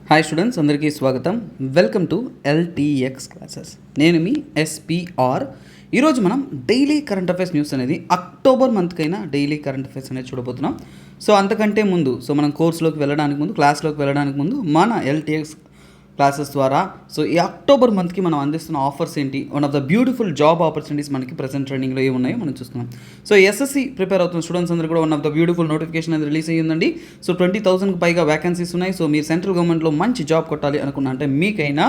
Hi students, అందరికీ స్వాగతం. Welcome to LTX classes. నేను మీ ఎస్పీఆర్. ఈరోజు మనం డైలీ కరెంట్ అఫైర్స్ న్యూస్ అనేది అక్టోబర్ మంత్కైనా డైలీ కరెంట్ అఫైర్స్ అనేది చూడబోతున్నాం. సో అంతకంటే ముందు మనం కోర్సులోకి వెళ్ళడానికి ముందు, క్లాస్లోకి వెళ్ళడానికి ముందు మన ఎల్టీఎక్స్ క్లాసెస్ ద్వారా ఈ అక్టోబర్ మంత్కి మనం అందిస్తున్న ఆఫర్స్ ఏంటి, one of the beautiful job opportunities మనకి ప్రెసెంట్ ట్రెండింగ్లో ఏమి ఉన్నాయో మనం చూస్తున్నాం. ఎస్ఎస్సి ప్రిపేర్ అవుతున్న స్టూడెంట్స్ అందరూ కూడా one of the beautiful notification అనేది రిలీజ్ అయ్యిందండి. 20,000కి పైగా వ్యాకెన్సీస్ ఉన్నాయి. మీరు సెంట్రల్ గవర్నమెంట్లో మంచి జాబ్ కొట్టాలి అనుకున్నా అంటే మీకైనా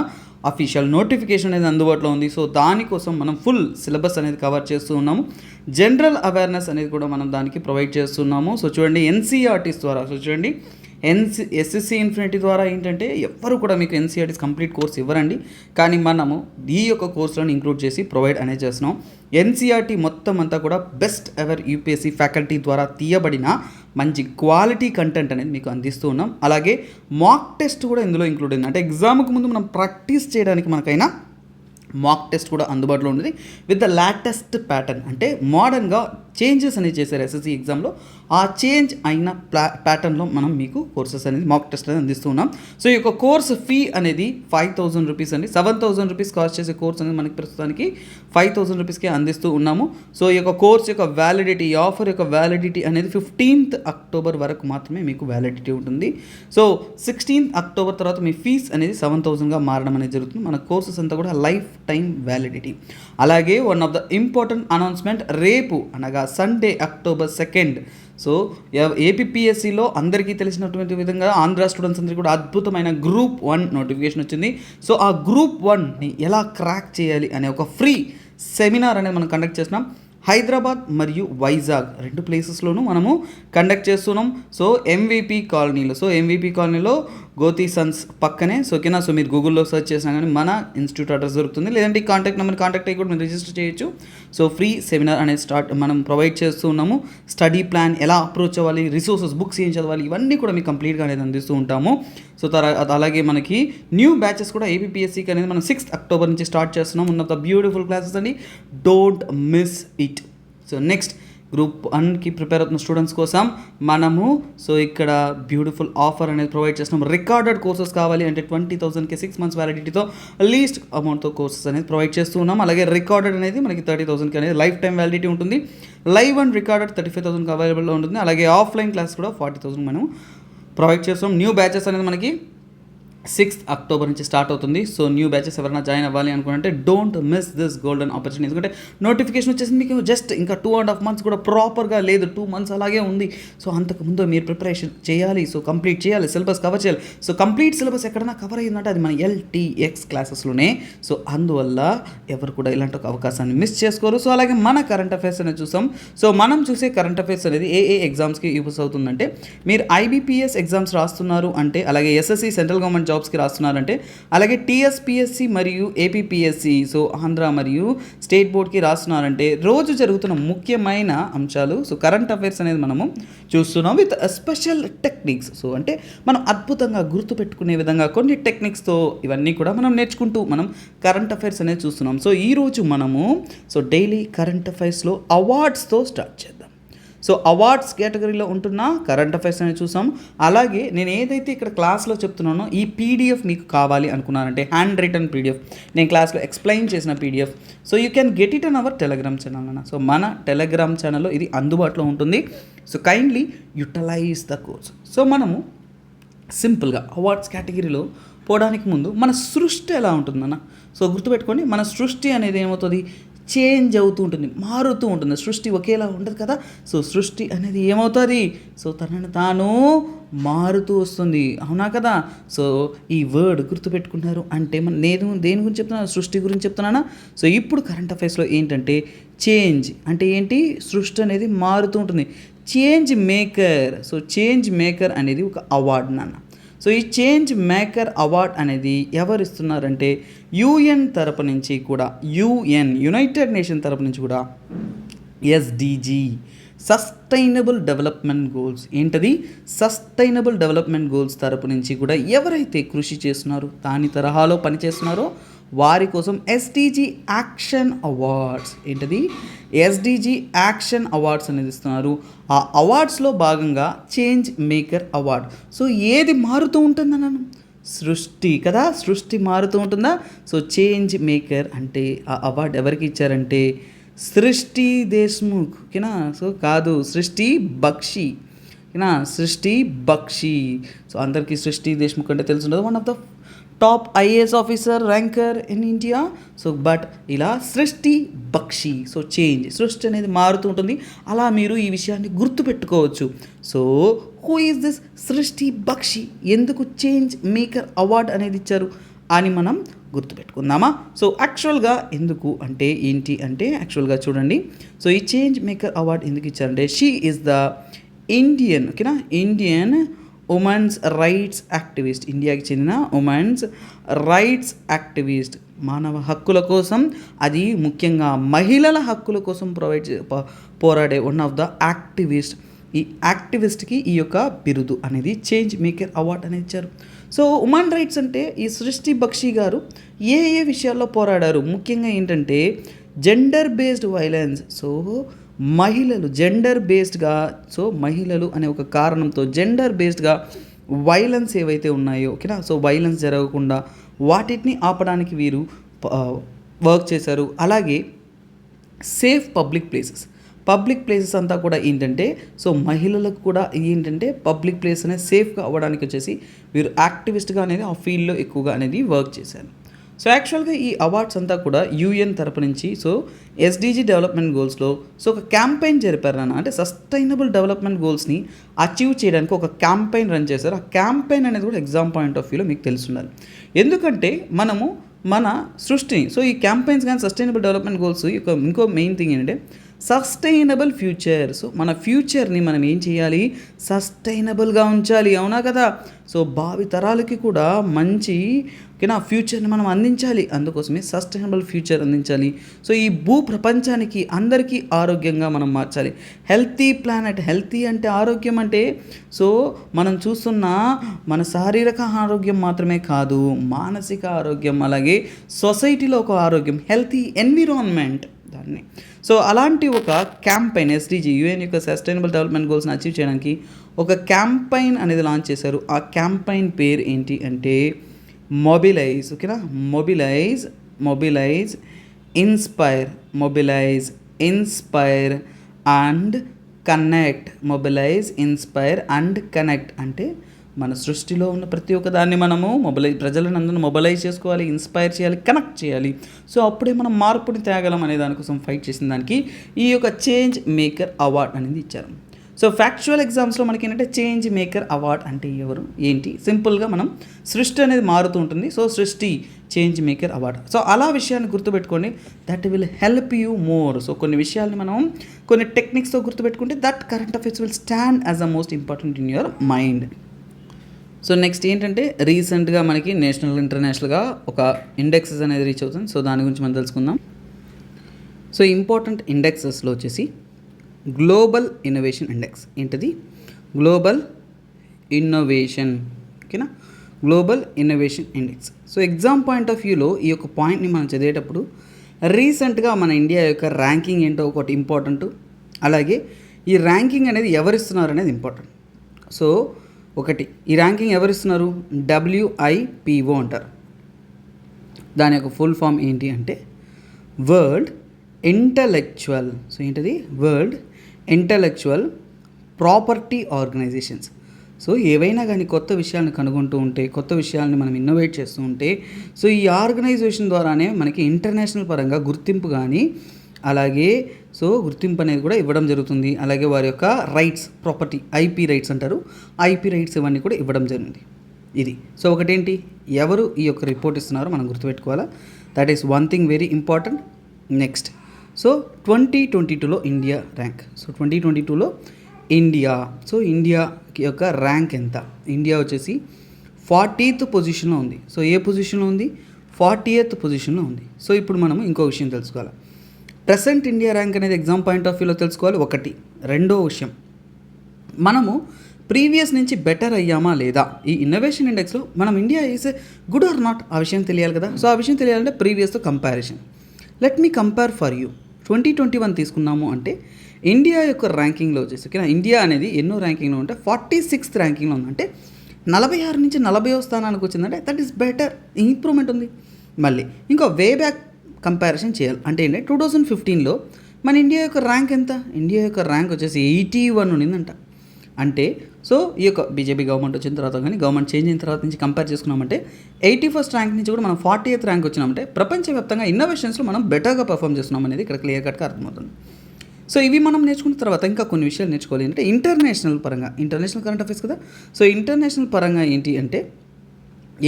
అఫీషియల్ నోటిఫికేషన్ అనేది అందుబాటులో ఉంది. దానికోసం మనం ఫుల్ సిలబస్ అనేది కవర్ చేస్తూ ఉన్నాము. జనరల్ అవేర్నెస్ అనేది కూడా మనం దానికి ప్రొవైడ్ చేస్తున్నాము. చూడండి, ఎన్సీఆర్టీస్ ద్వారా చూడండి, ఎస్ఎస్సి ఇన్ఫినిటీ ద్వారా ఏంటంటే ఎవ్వరు కూడా మీకు ఎన్సీఆర్టీస్ కంప్లీట్ కోర్స్ ఇవ్వరండి, కానీ మనము ఈ యొక్క కోర్సులను ఇంక్లూడ్ చేసి ప్రొవైడ్ అనేది చేస్తున్నాం. ఎన్సీఆర్టీ మొత్తం అంతా కూడా బెస్ట్ ఎవర్ యూపీఎస్సీ ఫ్యాకల్టీ ద్వారా తీయబడిన మంచి క్వాలిటీ కంటెంట్ అనేది మీకు అందిస్తూ ఉన్నాం. అలాగే మాక్ టెస్ట్ కూడా ఇందులో ఇంక్లూడ్ అయింది. అంటే ఎగ్జామ్కి ముందు మనం ప్రాక్టీస్ చేయడానికి మనకైనా మాక్ టెస్ట్ కూడా అందుబాటులో ఉంది విత్ ద లేటెస్ట్ ప్యాటర్న్. అంటే మోడర్న్గా చేంజెస్ అనేది చేశారు ఎస్ఎస్సి ఎగ్జామ్లో. ఆ చేంజ్ అయిన ప్యాటర్న్లో మనం మీకు కోర్సెస్ అనేది మాక్ టెస్ట్ అనేది అందిస్తూ ఉన్నాం. ఈ యొక్క కోర్స్ ఫీ అనేది 5,000 రూపీస్ అండి. 7,000 రూపీస్ కాస్ట్ చేసే కోర్స్ అనేది మనకి ప్రస్తుతానికి 5,000 రూపీస్కి అందిస్తూ ఉన్నాము. ఈ యొక్క కోర్స్ యొక్క వ్యాలిడిటీ, ఈ ఆఫర్ యొక్క వ్యాలిడిటీ అనేది 15th అక్టోబర్ వరకు మాత్రమే మీకు వ్యాలిడిటీ ఉంటుంది. 16th అక్టోబర్ తర్వాత మీ ఫీజ్ అనేది 7,000గా మారడం అనేది జరుగుతుంది. మన కోర్సెస్ అంతా కూడా లైఫ్ టైం వ్యాలిడిటీ. అలాగే one of the important announcement, రేపు అనగా సండే October 2 ఏపీపీఎస్సీలో అందరికీ తెలిసినటువంటి విధంగా ఆంధ్ర స్టూడెంట్స్ అందరికీ కూడా అద్భుతమైన Group 1 నోటిఫికేషన్ వచ్చింది. ఆ Group 1ని ఎలా క్రాక్ చేయాలి అనే ఒక ఫ్రీ సెమినార్ అనేది మనం కండక్ట్ చేస్తున్నాం. హైదరాబాద్ మరియు వైజాగ్ 2 ప్లేసెస్లోనూ మనము కండక్ట్ చేస్తున్నాం. ఎంవీపీ కాలనీలో గోతి సన్స్ పక్కనే ఓకేనా. మీరు గూగుల్లో సెర్చ్ చేసినా కానీ మన ఇన్స్టిట్యూట్ అడ్రస్ దొరుకుతుంది. లేదంటే ఈ కాంటాక్ట్ నెంబర్ కాంటాక్ట్ అయ్యి కూడా మీరు రిజిస్టర్ చేయొచ్చు. ఫ్రీ సెమినార్ అనేది మనం ప్రొవైడ్ చేస్తూ ఉన్నాము. స్టడీ ప్లాన్ ఎలా అప్రోచ్ అవ్వాలి, రిసోర్సెస్, బుక్స్ ఏం చదవాలి, ఇవన్నీ కూడా మీకు కంప్లీట్గా అనేది అందిస్తూ ఉంటాము. అలాగే మనకి న్యూ బ్యాచెస్ కూడా ఏపీపీఎస్సీకి అనేది మనం 6th అక్టోబర్ నుంచి స్టార్ట్ చేస్తున్నాం. One of the beautiful classes అండి, don't miss it. Next Group 1కి ప్రిపేర్ అవుతున్న స్టూడెంట్స్ కోసం మనము ఇక్కడ బ్యూటిఫుల్ ఆఫర్ అనేది ప్రొవైడ్ చేస్తున్నాం. రికార్డెడ్ కోర్సెస్ కావాలి అంటే 20,000కి 6 months వ్యాలిడిటీతో లీస్ట్ అమౌంట్తో కోర్సెస్ అనేది ప్రొవైడ్ చేస్తూ ఉన్నాం. అలాగే రికార్డెడ్ అనేది మనకి 30,000కి అనేది లైఫ్ టైం వ్యాలిడిటీ ఉంటుంది. లైవ్ అండ్ రికార్డెడ్ 35,000కి అవైలబుల్లో ఉంటుంది. అలాగే ఆఫ్లైన్ క్లాస్ కూడా 40,000 మనం ప్రొవైడ్ చేస్తాం. న్యూ బ్యాచెస్ అనేది మనకి 6th అక్టోబర్ నుంచి స్టార్ట్ అవుతుంది. న్యూ బ్యాచెస్ ఎవరైనా జాయిన్ అవ్వాలి అనుకుంటే don't miss this golden opportunity. ఎందుకంటే నోటిఫికేషన్ వచ్చేసింది మీకు జస్ట్ ఇంకా 2.5 months కూడా ప్రాపర్గా లేదు, 2 months అలాగే ఉంది. అంతకుముందు మీరు ప్రిపరేషన్ చేయాలి, కంప్లీట్ చేయాలి, సిలబస్ కవర్ చేయాలి. కంప్లీట్ సిలబస్ ఎక్కడైనా కవర్ అయ్యిందంటే అది మన ఎల్టీఎక్స్ క్లాసెస్లోనే. అందువల్ల ఎవరు కూడా ఇలాంటి ఒక అవకాశాన్ని మిస్ చేసుకోరు. అలాగే మన కరెంట్ అఫైర్స్ అనేది చూసాం. మనం చూసే కరెంట్ అఫైర్స్ అనేది ఏ ఎగ్జామ్స్కి యూస్ అవుతుందంటే, మీరు ఐబీపీఎస్ ఎగ్జామ్స్ రాస్తున్నారు అంటే, అలాగే ఎస్ఎస్సి సెంట్రల్ గవర్నమెంట్ జాబ్స్కి రాస్తున్నారంటే, అలాగే టీఎస్పీఎస్సి మరియు ఏపీపీఎస్సి ఆంధ్ర మరియు స్టేట్ బోర్డ్కి రాస్తున్నారంటే రోజు జరుగుతున్న ముఖ్యమైన అంశాలు కరెంట్ అఫైర్స్ అనేది మనము చూస్తున్నాం విత్ స్పెషల్ టెక్నిక్స్. అంటే మనం అద్భుతంగా గుర్తుపెట్టుకునే విధంగా కొన్ని టెక్నిక్స్తో ఇవన్నీ కూడా మనం నేర్చుకుంటూ మనం కరెంట్ అఫైర్స్ అనేది చూస్తున్నాం. ఈరోజు మనము డైలీ కరెంట్ అఫైర్స్లో అవార్డ్స్తో స్టార్ట్ చేద్దాం. అవార్డ్స్ కేటగిరీలో ఉంటున్న కరెంట్ అఫైర్స్ అనేది చూసాం. అలాగే నేను ఏదైతే ఇక్కడ క్లాస్లో చెప్తున్నానో ఈ పీడిఎఫ్ మీకు కావాలి అనుకున్నానంటే, హ్యాండ్ రిటన్ పీడిఎఫ్, నేను క్లాస్లో ఎక్స్ప్లెయిన్ చేసిన PDF, you can get it on our Telegram channel అన్న. మన టెలిగ్రామ్ ఛానల్లో ఇది అందుబాటులో ఉంటుంది. Kindly utilise the course. మనము సింపుల్గా అవార్డ్స్ కేటగిరీలో పోవడానికి ముందు మన సృష్టి ఎలా ఉంటుందన్న, గుర్తుపెట్టుకోండి, మన సృష్టి అనేది ఏమవుతుంది, చేంజ్ అవుతూ ఉంటుంది, మారుతూ ఉంటుంది. సృష్టి ఒకేలా ఉండదు కదా. సృష్టి అనేది ఏమవుతుంది, తనను తాను మారుతూ వస్తుంది, అవునా కదా. ఈ వర్డ్ గుర్తుపెట్టుకుంటున్నారు అంటే నేను దేని గురించి చెప్తున్నాను, సృష్టి గురించి చెప్తున్నానా. ఇప్పుడు కరెంట్ అఫైర్స్లో ఏంటంటే చేంజ్ అంటే ఏంటి, సృష్టి అనేది మారుతూ ఉంటుంది. చేంజ్ మేకర్, చేంజ్ మేకర్ అనేది ఒక అవార్డు నాన్న. ఈ చేంజ్ మేకర్ అవార్డ్ అనేది ఎవరు ఇస్తున్నారంటే, యుఎన్ తరపు నుంచి కూడా, యునైటెడ్ నేషన్ తరపు నుంచి కూడా ఎస్డిజి, సస్టైనబుల్ డెవలప్మెంట్ గోల్స్, ఏంటది సస్టైనబుల్ డెవలప్మెంట్ గోల్స్ తరపు నుంచి కూడా ఎవరైతే కృషి చేస్తున్నారో, దాని తరహాలో పనిచేస్తున్నారో వారి కోసం ఎస్డిజి యాక్షన్ అవార్డ్స్, ఏంటది ఎస్డిజి యాక్షన్ అవార్డ్స్ అనేది ఇస్తున్నారు. ఆ అవార్డ్స్లో భాగంగా చేంజ్ మేకర్ అవార్డ్. ఏది మారుతూ ఉంటుందన్నాను, సృష్టి కదా, సృష్టి మారుతూ ఉంటుందా. సో చేంజ్ మేకర్ అంటే ఆ అవార్డు ఎవరికి ఇచ్చారంటే సృష్టి దేశ్ముఖ్, ఓకేనా. సో కాదు, సృష్టి బక్షి, ఓకేనా, సృష్టి బక్షి. సో అందరికీ సృష్టి దేశ్ముఖ్ అంటే తెలుసుండదు, one of the top IAS officer ranker in India. So but ఇలా సృష్టి బక్షి. సో చేంజ్, సృష్టి అనేది మారుతూ ఉంటుంది. అలా మీరు ఈ విషయాన్ని గుర్తుపెట్టుకోవచ్చు. సో హూ ఈజ్ దిస్ సృష్టి బక్షి, ఎందుకు చేంజ్ మేకర్ అవార్డ్ అనేది ఇచ్చారు అని మనం గుర్తుపెట్టుకుందామా. సో యాక్చువల్గా ఎందుకు అంటే ఏంటి అంటే యాక్చువల్గా చూడండి. సో ఈ చేంజ్ మేకర్ అవార్డ్ ఎందుకు ఇచ్చారంటే షీ ఈజ్ ద ఇండియన్, ఓకేనా, ఇండియన్ ఉమెన్స్ రైట్స్ యాక్టివిస్ట్, ఇండియాకి చెందిన ఉమెన్స్ రైట్స్ యాక్టివిస్ట్, మానవ హక్కుల కోసం, అది ముఖ్యంగా మహిళల హక్కుల కోసం పోరాడే వన్ ఆఫ్ ద యాక్టివిస్ట్. ఈ యాక్టివిస్ట్కి ఈ యొక్క బిరుదు అనేది చేంజ్ మేకర్ అవార్డ్ అనేది ఇచ్చారు. సో ఉమెన్ రైట్స్ అంటే ఈ సృష్టి బక్షి గారు ఏ ఏ విషయాల్లో పోరాడారు, ముఖ్యంగా ఏంటంటే జెండర్ బేస్డ్ వైలెన్స్. సో మహిళలు జెండర్ బేస్డ్గా, సో మహిళలు అనే ఒక కారణంతో జెండర్ బేస్డ్గా వైలెన్స్ ఏవైతే ఉన్నాయో, ఓకేనా, సో వైలెన్స్ జరగకుండా వాటిని ఆపడానికి వీరు వర్క్ చేశారు. అలాగే సేఫ్ పబ్లిక్ ప్లేసెస్ అంతా కూడా ఏంటంటే సో మహిళలకు కూడా ఏంటంటే పబ్లిక్ ప్లేస్ అనేది సేఫ్గా అవ్వడానికి వచ్చేసి వీరు యాక్టివిస్ట్గా అనేది ఆ ఫీల్డ్లో ఎక్కువగా అనేది వర్క్ చేశారు. సో యాక్చువల్గా ఈ అవార్డ్స్ అంతా కూడా యూఎన్ తరపు నుంచి సో ఎస్డిజి డెవలప్మెంట్ గోల్స్లో సో ఒక క్యాంపెయిన్ జరిపారు అన్న, అంటే సస్టైనబుల్ డెవలప్మెంట్ గోల్స్ని అచీవ్ చేయడానికి ఒక క్యాంపెయిన్ రన్ చేశారు. ఆ క్యాంపెయిన్ అనేది కూడా ఎగ్జామ్ పాయింట్ ఆఫ్ వ్యూలో మీకు తెలుసున్నారు. ఎందుకంటే మనము మన సృష్టిని, సో ఈ క్యాంపెయిన్స్ కానీ సస్టైనబుల్ డెవలప్మెంట్ గోల్స్ ఇంకో మెయిన్ థింగ్ ఏంటంటే సస్టైనబుల్ ఫ్యూచర్. సో మన ఫ్యూచర్ని మనం ఏం చేయాలి, సస్టైనబుల్గా ఉంచాలి, అవునా కదా. సో భావి తరాలకి కూడా మంచి, ఓకేనా, ఫ్యూచర్ని మనం అందించాలి. అందుకోసమే సస్టైనబుల్ ఫ్యూచర్ అందించాలి. సో ఈ భూ ప్రపంచానికి అందరికీ ఆరోగ్యంగా మనం మార్చాలి. హెల్తీ ప్లానెట్, హెల్తీ అంటే ఆరోగ్యం అంటే సో మనం చూస్తున్న మన శారీరక ఆరోగ్యం మాత్రమే కాదు, మానసిక ఆరోగ్యం, అలాగే సొసైటీలో ఒక ఆరోగ్యం, హెల్తీ ఎన్విరాన్మెంట్ దాన్ని. సో అలాంటి ఒక క్యాంపెయిన్ ఎస్డిజి యూఎన్ యొక్క సస్టైనబుల్ డెవలప్మెంట్ గోల్స్ని అచీవ్ చేయడానికి ఒక క్యాంపెయిన్ అనేది లాంచ్ చేశారు. ఆ క్యాంపెయిన్ పేరు ఏంటి అంటే మొబిలైజ్, ఓకేనా, mobilise inspire and connect. Mobilise inspire and connect అంటే మన సృష్టిలో ఉన్న ప్రతి ఒక్క దాన్ని మనము ప్రజలను అందరూ మొబిలైజ్ చేసుకోవాలి, ఇన్స్పైర్ చేయాలి, కనెక్ట్ చేయాలి. సో అప్పుడే మనం మార్పుని తేగలం అనే దానికోసం ఫైట్ చేసిన దానికి ఈ యొక్క చేంజ్ మేకర్ అవార్డ్ అనేది ఇచ్చారు. సో ఫ్యాక్చువల్ ఎగ్జామ్స్లో మనకి ఏంటంటే చేంజ్ మేకర్ అవార్డ్ అంటే ఎవరు ఏంటి, సింపుల్గా మనం సృష్టి అనేది మారుతూ ఉంటుంది. సో సృష్టి చేంజ్ మేకర్ అవార్డ్. సో అలా విషయాన్ని గుర్తుపెట్టుకోండి, that will help you more. So కొన్ని విషయాల్ని మనం కొన్ని టెక్నిక్స్తో గుర్తుపెట్టుకుంటే that current affairs will stand as the most important in your mind. So next ఏంటంటే రీసెంట్గా మనకి నేషనల్ ఇంటర్నేషనల్గా ఒక ఇండెక్సెస్ అనేది రీచ్ అవుతుంది. సో దాని గురించి మనం తెలుసుకుందాం. సో ఇంపార్టెంట్ ఇండెక్సెస్లో వచ్చేసి గ్లోబల్ ఇన్నోవేషన్ ఇండెక్స్. ఏంటిది? గ్లోబల్ ఇన్నోవేషన్, ఓకేనా, global innovation index. So exam point of వ్యూలో ఈ యొక్క పాయింట్ని మనం చదివేటప్పుడు రీసెంట్గా మన ఇండియా యొక్క ర్యాంకింగ్ ఏంటో ఒకటి ఇంపార్టెంట్, అలాగే ఈ ర్యాంకింగ్ అనేది ఎవరిస్తున్నారు అనేది ఇంపార్టెంట్. సో ఒకటి, ఈ ర్యాంకింగ్ ఎవరిస్తున్నారు? WIPO అంటారు. దాని యొక్క ఫుల్ ఫామ్ ఏంటి అంటే వరల్డ్ ఇంటలెక్చువల్. సో ఏంటిది? World intellectual property organisations. So ఏవైనా కానీ కొత్త విషయాలను కనుగొంటూ ఉంటే, కొత్త విషయాలను మనం ఇన్నోవేట్ చేస్తూ ఉంటే, సో ఈ ఆర్గనైజేషన్ ద్వారానే మనకి ఇంటర్నేషనల్ పరంగా గుర్తింపు కానీ, అలాగే సో గుర్తింపు అనేది కూడా ఇవ్వడం జరుగుతుంది. అలాగే వారి యొక్క రైట్స్, ప్రాపర్టీ, IP రైట్స్ అంటారు, IP రైట్స్ ఇవన్నీ కూడా ఇవ్వడం జరిగింది. ఇది సో ఒకటేంటి, ఎవరు ఈ యొక్క రిపోర్ట్ ఇస్తున్నారో మనం గుర్తుపెట్టుకోవాలా. That is one thing very important. Next, so 2022లో ఇండియా ర్యాంక్. సో 2022లో ఇండియా, సో ఇండియా యొక్క ర్యాంక్ ఎంత? ఇండియా వచ్చేసి 40th పొజిషన్లో ఉంది. సో ఏ పొజిషన్లో ఉంది? 40th పొజిషన్లో ఉంది. సో ఇప్పుడు మనము ఇంకో విషయం తెలుసుకోవాలి. ప్రెసెంట్ ఇండియా ర్యాంక్ అనేది ఎగ్జామ్ పాయింట్ ఆఫ్ వ్యూలో తెలుసుకోవాలి. ఒకటి. రెండో విషయం, మనము ప్రీవియస్ నుంచి బెటర్ అయ్యామా లేదా ఈ ఇన్నోవేషన్ ఇండెక్స్లో, మనం India is good or not, ఆ విషయం తెలియాలి కదా. సో ఆ విషయం తెలియాలంటే ప్రీవియస్తో comparison. Let me compare for you. 2021 తీసుకున్నాము అంటే ఇండియా యొక్క ర్యాంకింగ్లో వచ్చేసి, ఓకేనా, ఇండియా అనేది ఎన్నో ర్యాంకింగ్లో ఉంటే 46th ర్యాంకింగ్లో ఉంది. అంటే 46 నుంచి 40వ స్థానానికి వచ్చిందంటే దట్ ఈస్ బెటర్, ఇంప్రూవ్మెంట్ ఉంది. మళ్ళీ ఇంకో వే బ్యాక్ కంపారిజన్ చేయాలి అంటే ఏంటంటే 2015లో మన ఇండియా యొక్క ర్యాంక్ ఎంత? ఇండియా యొక్క ర్యాంక్ వచ్చేసి 81 ఉండిందంట. అంటే సో ఈ యొక్క బీజేపీ గవర్నమెంట్ వచ్చిన తర్వాత కానీ గవర్నమెంట్ చేంజ్ అయిన తర్వాత నుంచి కంపేర్ చేసుకున్నామంటే 81st ర్యాంక్ నుంచి కూడా మనం 40th ర్యాంక్ వచ్చినామంటే ప్రపంచవ్యాప్తంగా ఇన్నోవేషన్స్లో మనం బెటర్గా పర్ఫామ్ చేస్తున్నాం అనేది ఇక్కడ క్లియర్ కట్గా అర్థమవుతుంది. సో ఇవి మనం నేర్చుకున్న తర్వాత ఇంకా కొన్ని విషయాలు నేర్చుకోవాలి. అంటే ఇంటర్నేషనల్ పరంగా, ఇంటర్నేషనల్ కరెంట్ అఫైర్స్ కదా. సో ఇంటర్నేషనల్ పరంగా ఏంటి అంటే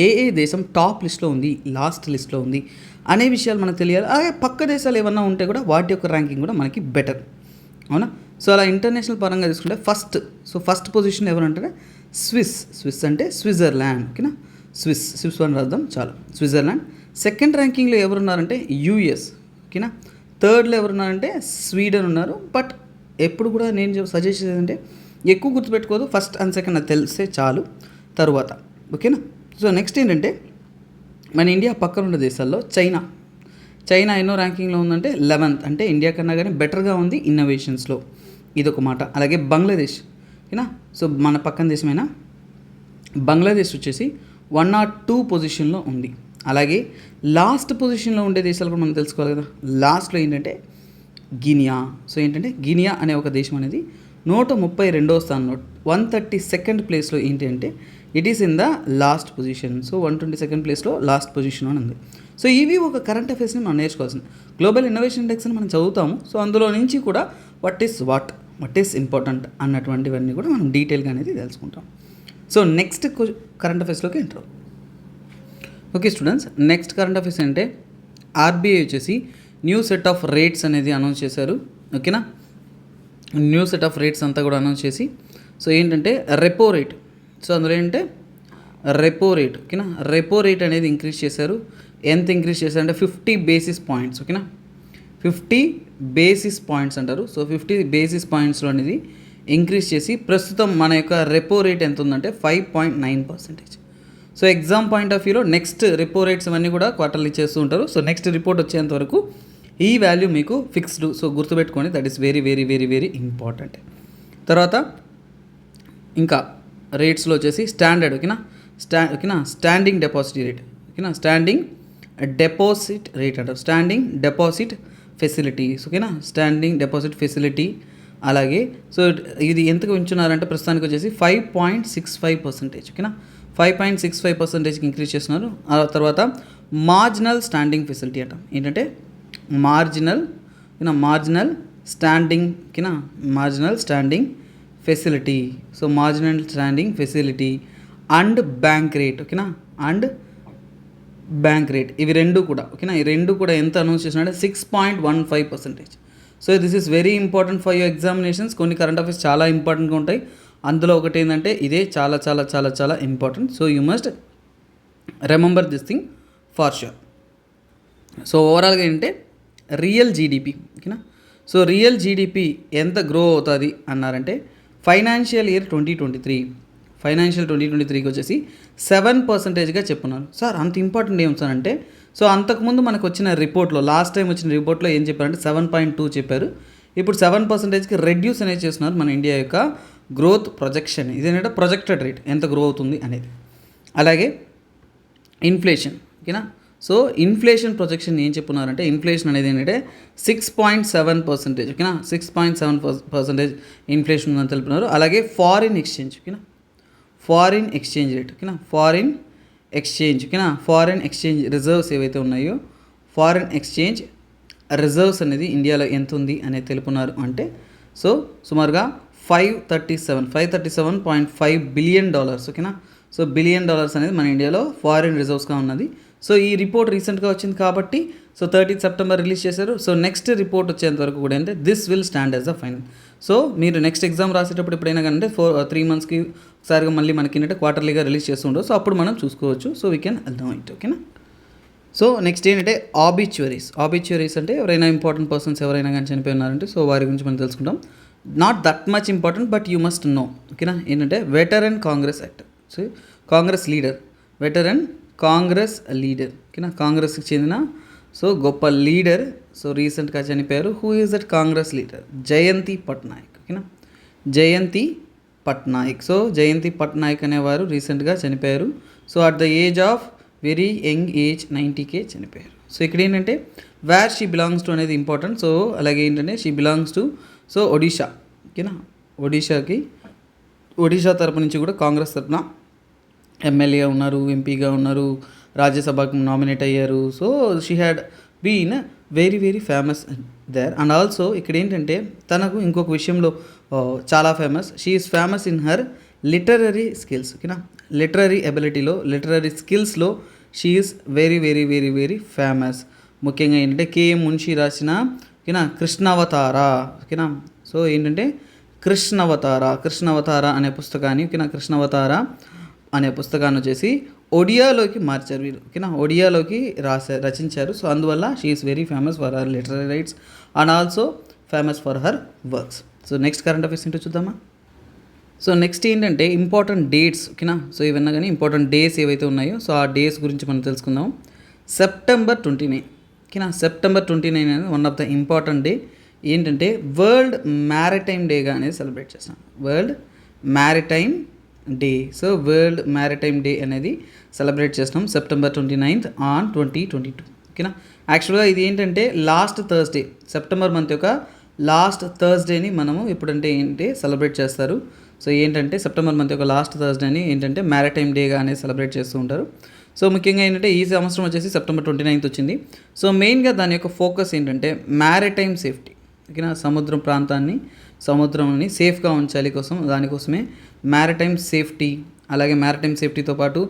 ఏ దేశం టాప్ లిస్ట్లో ఉంది, లాస్ట్ లిస్ట్లో ఉంది అనే విషయాలు మనకు తెలియాలి. అలాగే పక్క దేశాలు ఏమన్నా ఉంటే కూడా వాటి యొక్క ర్యాంకింగ్ కూడా మనకి బెటర్, అవునా. సో అలా ఇంటర్నేషనల్ పరంగా తీసుకుంటే ఫస్ట్ పొజిషన్ ఎవరంటే స్విస్ అంటే స్విట్జర్లాండ్, ఓకేనా. స్విస్ అని రాద్దాం చాలు, స్విట్జర్లాండ్. సెకండ్ ర్యాంకింగ్లో ఎవరున్నారంటే యూఎస్, ఓకేనా. థర్డ్లో ఎవరున్నారంటే స్వీడన్ ఉన్నారు. బట్ ఎప్పుడు కూడా నేను సజెస్ట్ చేసేదంటే ఎక్కువ గుర్తుపెట్టుకోదు, ఫస్ట్ అండ్ సెకండ్ అది తెలిస్తే చాలు తరువాత, ఓకేనా. సో నెక్స్ట్ ఏంటంటే మన ఇండియా పక్కన ఉన్న దేశాల్లో చైనా ఎన్నో ర్యాంకింగ్లో ఉందంటే 11th, అంటే ఇండియా కన్నా కానీ బెటర్గా ఉంది ఇన్నోవేషన్స్లో, ఇదొక మాట. అలాగే బంగ్లాదేశ్, ఓకేనా. సో మన పక్కన దేశమైన బంగ్లాదేశ్ వచ్చేసి 102 పొజిషన్లో ఉంది. అలాగే లాస్ట్ పొజిషన్లో ఉండే దేశాలు కూడా మనం తెలుసుకోవాలి కదా. లాస్ట్లో ఏంటంటే గినియా. సో ఏంటంటే గినియా అనే ఒక దేశం అనేది 132వ స్థానంలో 132nd ప్లేస్లో ఏంటి అంటే it is in the last position. So 122nd ప్లేస్లో లాస్ట్ పొజిషన్ అని ఉంది. సో ఇవి ఒక కరెంట్ అఫైర్స్ని మనం నేర్చుకోవాల్సింది. గ్లోబల్ ఇన్నోవేషన్ ఇండెక్స్ అని మనం చదువుతాము. సో అందులో నుంచి కూడా వాట్ ఈస్ ఇంపార్టెంట్ అన్నటువంటివన్నీ కూడా మనం డీటెయిల్గా అనేది తెలుసుకుంటాం. సో నెక్స్ట్ కరెంట్ అఫైర్స్లోకి enter. Okay students, next current affairs అంటే ఆర్బీఐ వచ్చేసి న్యూ సెట్ ఆఫ్ రేట్స్ అనేది అనౌన్స్ చేశారు, ఓకేనా. న్యూ సెట్ ఆఫ్ రేట్స్ అంతా కూడా అనౌన్స్ చేసి సో ఏంటంటే రెపో రేట్, సో అందులో ఏంటంటే రెపో రేట్, ఓకేనా. రెపో రేట్ అనేది ఇంక్రీజ్ చేశారు. ఎంత ఇంక్రీజ్ చేశారంటే 50 బేసిస్ పాయింట్స్, ఓకేనా. 50 బేసిస్ పాయింట్స్ అంటారు. సో 50 బేసిస్ పాయింట్స్లో అనేది ఇంక్రీజ్ చేసి ప్రస్తుతం మన యొక్క రెపో రేట్ ఎంత ఉందంటే 5.9%. సో ఎగ్జామ్ పాయింట్ ఆఫ్ వ్యూలో నెక్స్ట్ రెపో రేట్స్ అవన్నీ కూడా క్వార్టర్లీ చేస్తూ ఉంటారు. సో నెక్స్ట్ రిపోర్ట్ వచ్చేంత వరకు ఈ వాల్యూ మీకు ఫిక్స్డ్. సో గుర్తుపెట్టుకోండి, that is very very very very important. తర్వాత ఇంకా రేట్స్లో వచ్చేసి స్టాండర్డ్, ఓకేనా. స్టాండింగ్ డిపాజిట్ రేట్, ఓకేనా. స్టాండింగ్ డిపాజిట్ రేట్ అంటారు, స్టాండింగ్ డిపాజిట్ ఫెసిలిటీస్, ఓకేనా. Standing deposit facility. అలాగే సో ఇది ఎంతకు ఉంచున్నారంటే ప్రస్తుతానికి వచ్చేసి 5.65%, ఓకేనా. 5.65%కి ఇంక్రీజ్ చేస్తున్నారు. ఆ తర్వాత మార్జినల్ స్టాండింగ్ ఫెసిలిటీ అంట. ఏంటంటే మార్జినల్ స్టాండింగ్, ఓకేనా. Marginal standing facility. So marginal standing facility and bank rate, ఓకేనా. అండ్ బ్యాంక్ రేట్ ఇవి రెండు కూడా, ఓకేనా. ఈ రెండు కూడా ఎంత అనౌన్స్ చేసినారంటే 6.15%. So this is very important for your examinations. కొన్ని కరెంట్ అఫైర్స్ చాలా ఇంపార్టెంట్గా ఉంటాయి. అందులో ఒకటి ఏంటంటే ఇదే చాలా చాలా చాలా చాలా important. So you must remember this thing for sure. So ఓవరాల్గా ఏంటంటే రియల్ జీడిపి, ఓకేనా. సో రియల్ జీడిపి ఎంత గ్రో అవుతుంది అన్నారంటే ఫైనాన్షియల్ ఇయర్ 2023కి వచ్చేసి 7%గా చెప్పున్నారు. సార్ అంత ఇంపార్టెంట్ ఏం సార్ అంటే సో అంతకుముందు మనకు వచ్చిన రిపోర్ట్లో, లాస్ట్ టైం వచ్చిన రిపోర్ట్లో ఏం చెప్పారంటే 7.2 చెప్పారు. ఇప్పుడు 7%కి రెడ్యూస్ అనేది చేస్తున్నారు మన ఇండియా యొక్క గ్రోత్ ప్రొజెక్షన్. ఇదేంటంటే ప్రొజెక్టెడ్ రేట్ ఎంత గ్రో అవుతుంది అనేది. అలాగే ఇన్ఫ్లేషన్, ఓకేనా. సో ఇన్ఫ్లేషన్ ప్రొజెక్షన్ ఏం చెప్పున్నారంటే ఇన్ఫ్లేషన్ అనేది ఏంటంటే 6.7%, ఓకేనా. 6.7% ఇన్ఫ్లేషన్ ఉందని తెలుపుతున్నారు. అలాగే ఫారిన్ ఎక్స్చేంజ్, ఓకేనా. ఫారిన్ ఎక్స్చేంజ్ రేట్, ఓకేనా. ఫారిన్ ఎక్స్చేంజ్ రిజర్వ్స్ ఏవైతే ఉన్నాయో ఫారిన్ ఎక్స్చేంజ్ రిజర్వ్స్ అనేది ఇండియాలో ఎంత ఉంది అనేది తెలుపున్నారు. అంటే సో సుమారుగా $537.5 బిలియన్, ఓకేనా. సో $1 బిలియన్ అనేది మన ఇండియాలో ఫారిన్ రిజర్వ్స్గా ఉన్నది. సో ఈ రిపోర్ట్ రీసెంట్గా వచ్చింది కాబట్టి సో 30th సెప్టెంబర్ రిలీజ్ చేశారు. సో నెక్స్ట్ రిపోర్ట్ వచ్చేంత వరకు కూడా అంటే this will stand as the final. So మీరు నెక్స్ట్ ఎగ్జామ్ రాసేటప్పుడు ఎప్పుడైనా కానీ 3 monthsకి ఒకసారిగా మళ్ళీ మనకి ఏంటంటే క్వార్టర్లీగా రిలీజ్ చేస్తుంటారు. సో అప్పుడు మనం చూసుకోవచ్చు. సో వీ కెన్ అర్థం ఇట్, ఓకేనా. సో నెక్స్ట్ ఏంటంటే ఆబిచ్యురీస్ అంటే ఎవరైనా ఇంపార్టెంట్ పర్సన్స్ ఎవరైనా కానీ చనిపోయి ఉన్నారంటే సో వారి గురించి మనం తెలుసుకుంటాం. Not that much important but you must know, ఓకేనా. ఏంటంటే veteran Congress act. So Congress leader, ఓకేనా. కాంగ్రెస్కి చెందిన సో గొప్ప లీడర్. సో రీసెంట్గా చనిపోయారు. Who is that Congress leader? Jayanti Patnaik, ఓకేనా. జయంతి పట్నాయక్. సో జయంతి పట్నాయక్ అనేవారు రీసెంట్గా చనిపోయారు. So at the age of very young age 90కే చనిపోయారు. సో ఇక్కడ ఏంటంటే వేర్ షీ బిలాంగ్స్ టు అనేది ఇంపార్టెంట్. సో అలాగే ఏంటంటే she belongs to so Odisha. ఓకేనా, ఒడిషా తరపు నుంచి కూడా కాంగ్రెస్ తరపున ఎమ్మెల్యే ఉన్నారు, ఎంపీగా ఉన్నారు, రాజ్యసభకు నామినేట్ అయ్యారు. So she had been very very famous there. And also ఇక్కడ ఏంటంటే తనకు ఇంకొక విషయంలో చాలా famous. She is famous in her literary skills. ఓకేనా, లిటరరీ ఎబిలిటీలో, లిటరరీ స్కిల్స్లో she is very very very very famous. ముఖ్యంగా ఏంటంటే కేఎం మున్షి రాసిన ఓకేనా కృష్ణావతార. ఓకేనా, సో ఏంటంటే కృష్ణావతార అనే పుస్తకాన్ని ఓకేనా కృష్ణావతార అనే పుస్తకాన్ని వచ్చేసి ఒడియాలోకి మార్చారు వీరు. ఓకేనా, ఒడియాలోకి రచించారు. సో అందువల్ల she is very famous for her literary rights and also famous for her works. So next current affairs ఏంటో చూద్దామా. సో నెక్స్ట్ ఏంటంటే ఇంపార్టెంట్ డేట్స్. ఓకేనా, సో ఇవన్నీ కానీ ఇంపార్టెంట్ డేస్ ఏవైతే ఉన్నాయో సో ఆ డేస్ గురించి మనం తెలుసుకుందాం. September 29. ఓకేనా, September 29 అనేది one of the important day. ఏంటంటే వరల్డ్ మ్యారిటైమ్ డేగా అనేది సెలబ్రేట్ చేస్తాం. World maritime day. So world maritime day అనేది సెలబ్రేట్ చేస్తున్నాం September 29 ఆన్ 2022. ఓకేనా, యాక్చువల్గా ఇది ఏంటంటే లాస్ట్ థర్స్డే, సెప్టెంబర్ మంత్ యొక్క లాస్ట్ థర్స్డేని మనము ఎప్పుడంటే ఏంటి సెలబ్రేట్ చేస్తారు. సో ఏంటంటే సెప్టెంబర్ మంత్ యొక్క లాస్ట్ థర్స్డేని ఏంటంటే మ్యారిటైమ్ డేగా అనేది సెలబ్రేట్ చేస్తూ ఉంటారు. సో ముఖ్యంగా ఏంటంటే ఈ సంవత్సరం వచ్చేసి September 29 వచ్చింది. సో మెయిన్గా దాని యొక్క ఫోకస్ ఏంటంటే మ్యారిటైమ్ సేఫ్టీ. ఓకేనా, సముద్రం ప్రాంతాన్ని, సముద్రంని సేఫ్గా ఉంచాలి కోసం, దానికోసమే మ్యారిటైమ్ సేఫ్టీ. అలాగే మ్యారిటైమ్ సేఫ్టీతో పాటు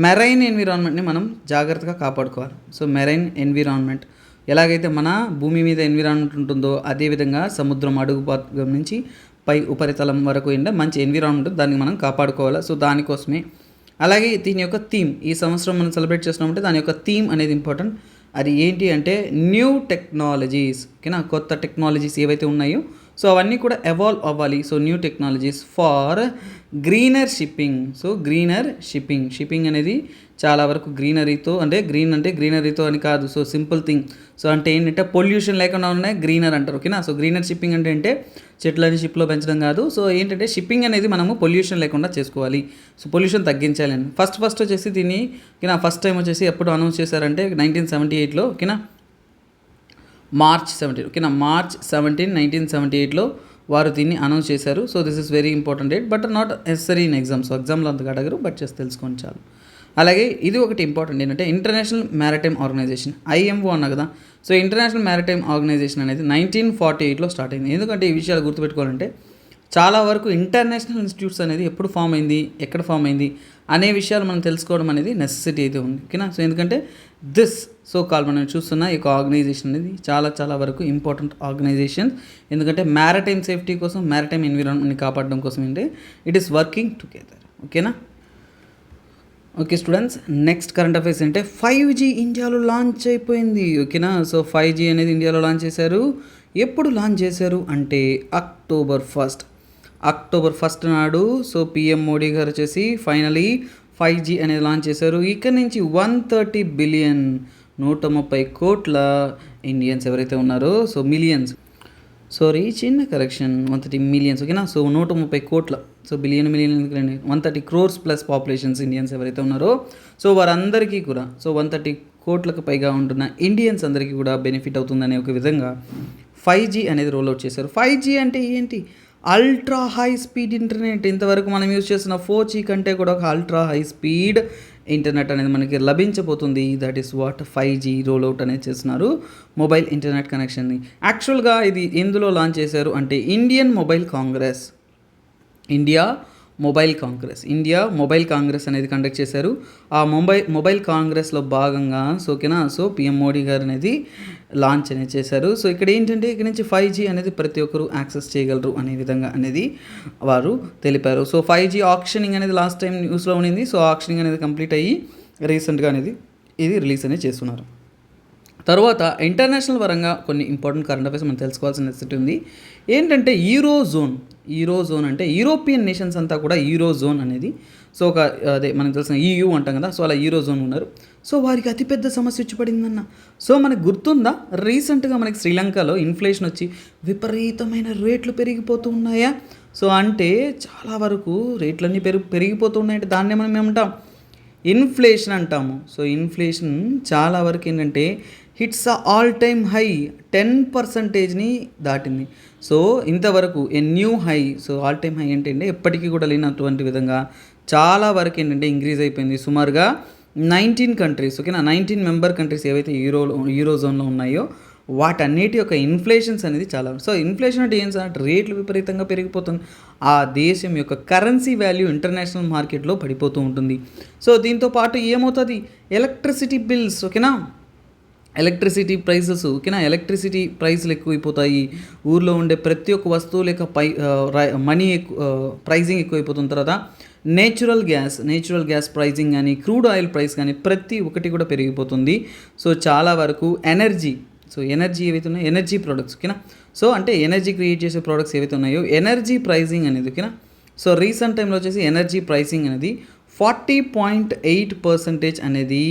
మెరైన్ ఎన్విరాన్మెంట్ని మనం జాగ్రత్తగా కాపాడుకోవాలి. సో మెరైన్ ఎన్విరాన్మెంట్ ఎలాగైతే మన భూమి మీద ఎన్విరాన్మెంట్ ఉంటుందో అదేవిధంగా సముద్రం అడుగు భాగం నుంచి పై ఉపరితలం వరకు ఏంటంటే మంచి ఎన్విరాన్మెంట్, దాన్ని మనం కాపాడుకోవాలి. సో దానికోసమే. అలాగే దీని యొక్క థీమ్ ఈ సంవత్సరం మనం సెలబ్రేట్ చేస్తున్నామంటే దాని యొక్క థీమ్ అనేది ఇంపార్టెంట్. అది ఏంటి అంటే న్యూ టెక్నాలజీస్. ఓకేనా, కొత్త టెక్నాలజీస్ ఏవైతే ఉన్నాయో సో అవన్నీ కూడా ఎవాల్వ్ అవ్వాలి. So new technologies for greener shipping. So greener shipping అనేది చాలా వరకు గ్రీనరీతో, అంటే గ్రీనరీతో అని కాదు. So simple thing. సో అంటే ఏంటంటే పొల్యూషన్ లేకుండా ఉన్నాయి గ్రీనర్ అంటారు. ఓకేనా, సో గ్రీనర్ షిప్పింగ్ అంటే చెట్లని షిప్లో పెంచడం కాదు. సో ఏంటంటే షిప్పింగ్ అనేది మనము పొల్యూషన్ లేకుండా చేసుకోవాలి. సో పొల్యూషన్ తగ్గించాలి అని ఫస్ట్ వచ్చేసి దీన్ని ఓకేనా ఫస్ట్ టైం వచ్చేసి ఎప్పుడు అనౌన్స్ చేశారంటే 1978లో. ఓకేనా, March 17. ఓకేనా, March 17, 1978లో వారు దీన్ని అనౌన్స్ చేశారు. So this is very important date, but not necessary in exam. So ఎగ్జామ్లో అంతగా అడగరు, బట్ చేసి తెలుసుకోండి చాలు. అలాగే ఇది ఒకటి ఇంపార్టెంట్ ఏంటంటే ఇంటర్నేషనల్ మ్యారిటైమ్ ఆర్గనైజేషన్, IMO అన్నా కదా. సో ఇంటర్నేషనల్ మ్యారిటైమ్ ఆర్గనైజేషన్ అనేది 1948లో స్టార్ట్ అయింది. ఎందుకంటే ఈ విషయాలు గుర్తుపెట్టుకోవాలంటే చాలా వరకు ఇంటర్నేషనల్ ఇన్స్టిట్యూట్స్ అనేది ఎప్పుడు ఫామ్ అయింది, ఎక్కడ ఫామ్ అయింది అనే విషయాలు మనం తెలుసుకోవడం అనేది నెసెసిటీ అయితే ఉంది. ఓకేనా, సో ఎందుకంటే సో కాల్ మనం చూస్తున్న ఈ ఆర్గనైజేషన్ అనేది చాలా వరకు ఇంపార్టెంట్ ఆర్గనైజేషన్. ఎందుకంటే మ్యారిటైమ్ సేఫ్టీ కోసం, మ్యారిటైమ్ ఎన్విరాన్మెంట్ని కాపాడడం కోసం ఏంటంటే ఇట్ ఈస్ వర్కింగ్ టుగెదర్. ఓకేనా, okay students, next current affairs అంటే 5G ఇండియాలో లాంచ్ అయిపోయింది. ఓకేనా, సో 5G అనేది ఇండియాలో లాంచ్ చేశారు. ఎప్పుడు లాంచ్ చేశారు అంటే October 1 నాడు. సో PM మోడీ గారు వచ్చేసి ఫైనలీ 5G అనేది లాంచ్ చేశారు. ఇక్కడ నుంచి 130 బిలియన్ 130 కోట్ల ఇండియన్స్ ఎవరైతే ఉన్నారో, సో మిలియన్స్, చిన్న కరెక్షన్, 130 మిలియన్స్. ఓకేనా, సో 130 కోట్ల, సో మిలియన్ ఎందుకండి 130 crores ప్లస్ పాపులేషన్స్ ఇండియన్స్ ఎవరైతే ఉన్నారో సో వారందరికీ కూడా, సో 130 కోట్లకు పైగా ఉంటున్న ఇండియన్స్ అందరికీ కూడా బెనిఫిట్ అవుతుందనే ఒక విధంగా 5G అనేది రోల్అవుట్ చేశారు. 5G అంటే ఏంటి? Ultra high speed internet. ఇంతవరకు మనం యూజ్ చేసిన 4G కంటే కూడా ఒక అల్ట్రా హై స్పీడ్ ఇంటర్నెట్ అనేది మనకి లభించబోతుంది. That is what 5G rollout అనేది చేస్తున్నారు, మొబైల్ ఇంటర్నెట్ కనెక్షన్ని. యాక్చువల్గా ఇది ఎందులో లాంచ్ చేశారు అంటే ఇండియా మొబైల్ కాంగ్రెస్ అనేది కండక్ట్ చేశారు. ఆ మొబైల్ కాంగ్రెస్లో భాగంగా సో PM మోడీ గారు అనేది లాంచ్ అనేది చేశారు. సో ఇక్కడ ఏంటంటే ఇక్కడ నుంచి 5G అనేది ప్రతి ఒక్కరూ యాక్సెస్ చేయగలరు అనే విధంగా అనేది వారు తెలిపారు. సో 5G ఆక్షనింగ్ అనేది లాస్ట్ టైం న్యూస్లో ఉండింది. సో ఆక్షనింగ్ అనేది కంప్లీట్ అయ్యి రీసెంట్గా అనేది ఇది రిలీజ్ అనేది చేస్తున్నారు. తర్వాత ఇంటర్నేషనల్ పరంగా కొన్ని ఇంపార్టెంట్ కరెంట్ అఫైర్స్ మనం తెలుసుకోవాల్సిన నెసెసిటీ ఉంది. ఏంటంటే యూరోజోన్ అంటే యూరోపియన్ నేషన్స్ అంతా కూడా యూరోజోన్ అనేది, సో ఒక అదే మనకు తెలిసిన EU అంటాం కదా, సో అలా యూరోజోన్ ఉన్నారు. సో వారికి అతిపెద్ద సమస్య వచ్చి పడిందన్న. సో మనకు గుర్తుందా, రీసెంట్గా మనకి శ్రీలంకలో ఇన్ఫ్లేషన్ వచ్చి విపరీతమైన రేట్లు పెరిగిపోతూ ఉన్నాయా. సో అంటే చాలా వరకు రేట్లన్నీ పెరిగిపోతున్నాయంటే దాన్నే మనం ఏమంటాం, ఇన్ఫ్లేషన్ అంటాము. సో ఇన్ఫ్లేషన్ చాలా వరకు ఏంటంటే హిట్స్ ఆల్ టైమ్ హై 10%ని దాటింది. సో ఇంతవరకు a new high. So all time high అంటే ఎప్పటికీ కూడా లేనటువంటి విధంగా చాలా వరకు ఏంటంటే ఇంక్రీజ్ అయిపోయింది. సుమారుగా 19 కంట్రీస్, ఓకేనా, 19 మెంబర్ కంట్రీస్ ఏవైతే యూరో జోన్లో ఉన్నాయో వాటన్నిటి యొక్క ఇన్ఫ్లేషన్స్ అనేది చాలా. సో ఇన్ఫ్లేషన్ అంటే ఏం సార్, రేట్లు విపరీతంగా పెరిగిపోతుంది. ఆ దేశం యొక్క కరెన్సీ వాల్యూ ఇంటర్నేషనల్ మార్కెట్లో పడిపోతూ ఉంటుంది. సో దీంతో పాటు ఏమవుతుంది, ఎలక్ట్రిసిటీ బిల్స్, ఓకేనా, ఎలక్ట్రిసిటీ ప్రైసెస్, ఓకేనా, ఎలక్ట్రిసిటీ ప్రైస్లు ఎక్కువైపోతాయి. ఊర్లో ఉండే ప్రతి ఒక్క వస్తువు లేక మనీ ప్రైజింగ్ ఎక్కువైపోతున్న తర్వాత నేచురల్ గ్యాస్ ప్రైజింగ్ కానీ, క్రూడ్ ఆయిల్ ప్రైస్ కానీ ప్రతి ఒక్కటి కూడా పెరిగిపోతుంది. సో చాలా వరకు ఎనర్జీ ఏవైతే ఉన్నాయో, ఎనర్జీ ప్రోడక్ట్స్, ఓకేనా, సో అంటే ఎనర్జీ క్రియేట్ చేసే ప్రోడక్ట్స్ ఏవైతే ఉన్నాయో ఎనర్జీ ప్రైజింగ్ అనేది, ఓకేనా, సో రీసెంట్ టైంలో వచ్చేసి ఎనర్జీ ప్రైసింగ్ అనేది 40.8% అనేది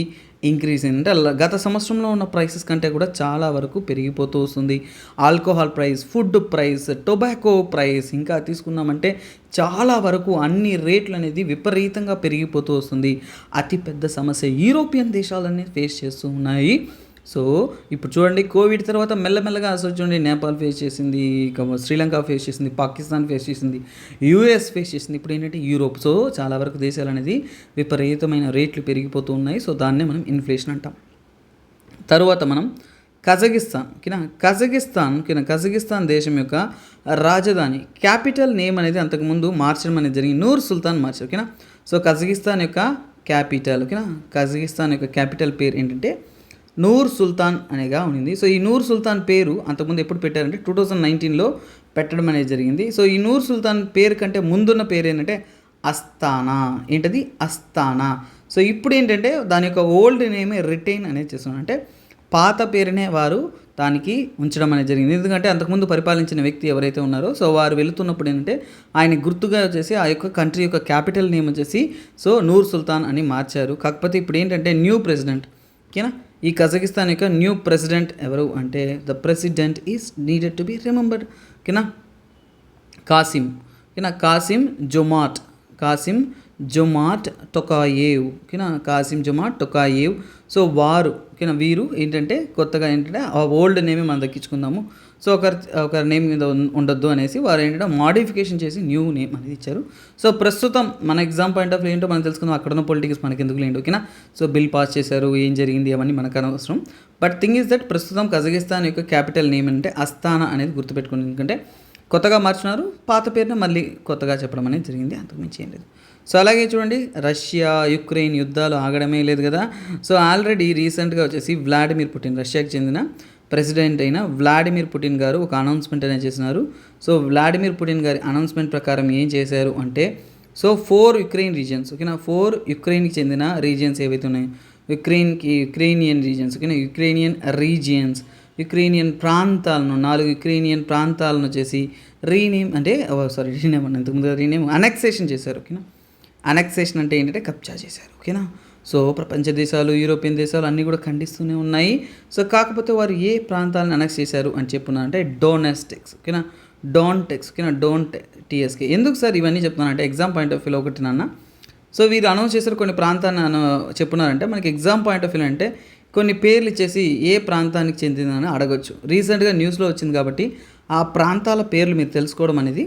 ఇంక్రీజ్ అయింది. అంటే గత సంవత్సరంలో ఉన్న ప్రైసెస్ కంటే కూడా చాలా వరకు పెరిగిపోతూ వస్తుంది. Alcohol price, food price, tobacco price ఇంకా తీసుకున్నామంటే చాలా వరకు అన్ని రేట్లు అనేది విపరీతంగా పెరిగిపోతూ వస్తుంది. అతిపెద్ద సమస్య యూరోపియన్ దేశాలన్నీ ఫేస్ చేస్తూ ఉన్నాయి. సో ఇప్పుడు చూడండి, కోవిడ్ తర్వాత మెల్లమెల్లగా అసలు చూడండి, నేపాల్ ఫేస్ చేసింది, శ్రీలంక ఫేస్ చేసింది, పాకిస్తాన్ ఫేస్ చేసింది, యూఎస్ ఫేస్ చేసింది, ఇప్పుడు ఏంటంటే యూరోప్. సో చాలా వరకు దేశాలు అనేది విపరీతమైన రేట్లు పెరిగిపోతూ ఉన్నాయి. సో దాన్నే మనం ఇన్ఫ్లేషన్ అంటాం. తరువాత మనం కజకిస్తాన్, కజకిస్తాన్ దేశం యొక్క రాజధాని క్యాపిటల్ నేమ్ అనేది అంతకుముందు మార్చడం అనేది జరిగింది. నూర్ సుల్తాన్ మార్చారు, ఓకేనా. సో కజకిస్తాన్ యొక్క క్యాపిటల్, ఓకేనా, కజకిస్తాన్ యొక్క క్యాపిటల్ పేరు ఏంటంటే నూర్ సుల్తాన్ అనేగా ఉంది. సో ఈ నూర్ సుల్తాన్ పేరు అంతకుముందు ఎప్పుడు పెట్టారంటే 2019లో పెట్టడం అనేది జరిగింది. సో ఈ నూర్ సుల్తాన్ పేరు కంటే ముందున్న పేరు ఏంటంటే అస్తానా. ఏంటది, అస్తానా. సో ఇప్పుడు ఏంటంటే దాని యొక్క ఓల్డ్ నేమే రిటైన్ అనేది చేస్తున్నారు. అంటే పాత పేరునే వారు దానికి ఉంచడం అనేది జరిగింది. ఎందుకంటే అంతకుముందు పరిపాలించిన వ్యక్తి ఎవరైతే ఉన్నారో సో వారు వెళుతున్నప్పుడు ఏంటంటే ఆయన గుర్తుగా వచ్చేసి ఆ యొక్క కంట్రీ యొక్క క్యాపిటల్ నేమ్ వచ్చేసి సో నూర్ సుల్తాన్ అని మార్చారు. కాకపోతే ఇప్పుడు ఏంటంటే న్యూ ప్రెసిడెంట్, ఓకేనా, ఈ కజకిస్తాన్ యొక్క న్యూ ప్రెసిడెంట్ ఎవరు అంటే the president is needed to be remembered, ఓకేనా, కాసిమ్, ఓకేనా, కాసిమ్ జొమాట్ టొకాయేవ్, ఓకేనా, కాసిమ్ జొమాట్ టొకాయేవ్. సో వారు, ఓకేనా, వీరు ఏంటంటే కొత్తగా ఏంటంటే ఆ ఓల్డ్ నేమే మనం దక్కించుకుందాము. సో ఒకరి నేమ్ మీద ఉండొద్దు అనేసి వారు ఏంటంటే మాడిఫికేషన్ చేసి న్యూ నేమ్ అనేది ఇచ్చారు. సో ప్రస్తుతం మన ఎగ్జామ్ పాయింట్ ఆఫ్ వ్యూ ఏంటో మనం తెలుసుకుందాం. అక్కడ ఉన్న పొలిటిక్స్ మనకి ఎందుకు లేండి, ఓకేనా. సో బిల్ పాస్ చేశారు, ఏం జరిగింది అవన్నీ మనకు అనవసరం. బట్ థింగ్ ఈజ్ దట్ ప్రస్తుతం కజకిస్తాన్ యొక్క క్యాపిటల్ నేమ్ అంటే అస్తానా అనేది గుర్తుపెట్టుకోండి. ఎందుకంటే కొత్తగా మార్చున్నారు, పాత పేరున మళ్ళీ కొత్తగా చెప్పడం అనేది జరిగింది, అంతకుమించి ఏం లేదు. సో అలాగే చూడండి, రష్యా యుక్రెయిన్ యుద్ధాలు ఆగడమే లేదు కదా. సో ఆల్రెడీ రీసెంట్గా వచ్చేసి వ్లాడిమిర్ పుటిన్, రష్యాకి చెందిన ప్రెసిడెంట్ అయిన వ్లాడిమిర్ పుటిన్ గారు ఒక అనౌన్స్మెంట్ అనేది చేసినారు. సో వ్లాడిమిర్ పుటిన్ గారి అనౌన్స్మెంట్ ప్రకారం ఏం చేశారు అంటే సో 4 యుక్రెయిన్ రీజియన్స్, ఓకేనా, 4 యుక్రెయిన్కి చెందిన రీజియన్స్ ఏవైతే ఉన్నాయో యుక్రెయినియన్ రీజియన్స్, ఓకేనా, యుక్రెయినియన్ ప్రాంతాలను 4 యుక్రెయినియన్ ప్రాంతాలను వచ్చేసి అనెక్సేషన్ చేశారు, ఓకేనా. అనెక్సేషన్ అంటే ఏంటంటే కబ్జా చేశారు, ఓకేనా. సో ప్రపంచ దేశాలు, యూరోపియన్ దేశాలు అన్నీ కూడా ఖండిస్తూనే ఉన్నాయి. సో కాకపోతే వారు ఏ ప్రాంతాలను అనెక్స్ చేశారు అని చెప్పున్నారంటే డోనెస్టిక్స్, ఓకేనా, డోంట్ టీఎస్కే. ఎందుకు సార్ ఇవన్నీ చెప్తున్నానంటే ఎగ్జామ్ పాయింట్ ఆఫ్ వ్యూలో ఒకటి నాన్న. సో వీరు అనౌన్స్ చేశారు కొన్ని ప్రాంతాన్ని చెప్పున్నారంటే మనకి ఎగ్జామ్ పాయింట్ ఆఫ్ వ్యూ అంటే కొన్ని పేర్లు ఇచ్చేసి ఏ ప్రాంతానికి చెందిందని అడగొచ్చు. రీసెంట్గా న్యూస్లో వచ్చింది కాబట్టి ఆ ప్రాంతాల పేర్లు మీరు తెలుసుకోవడం అనేది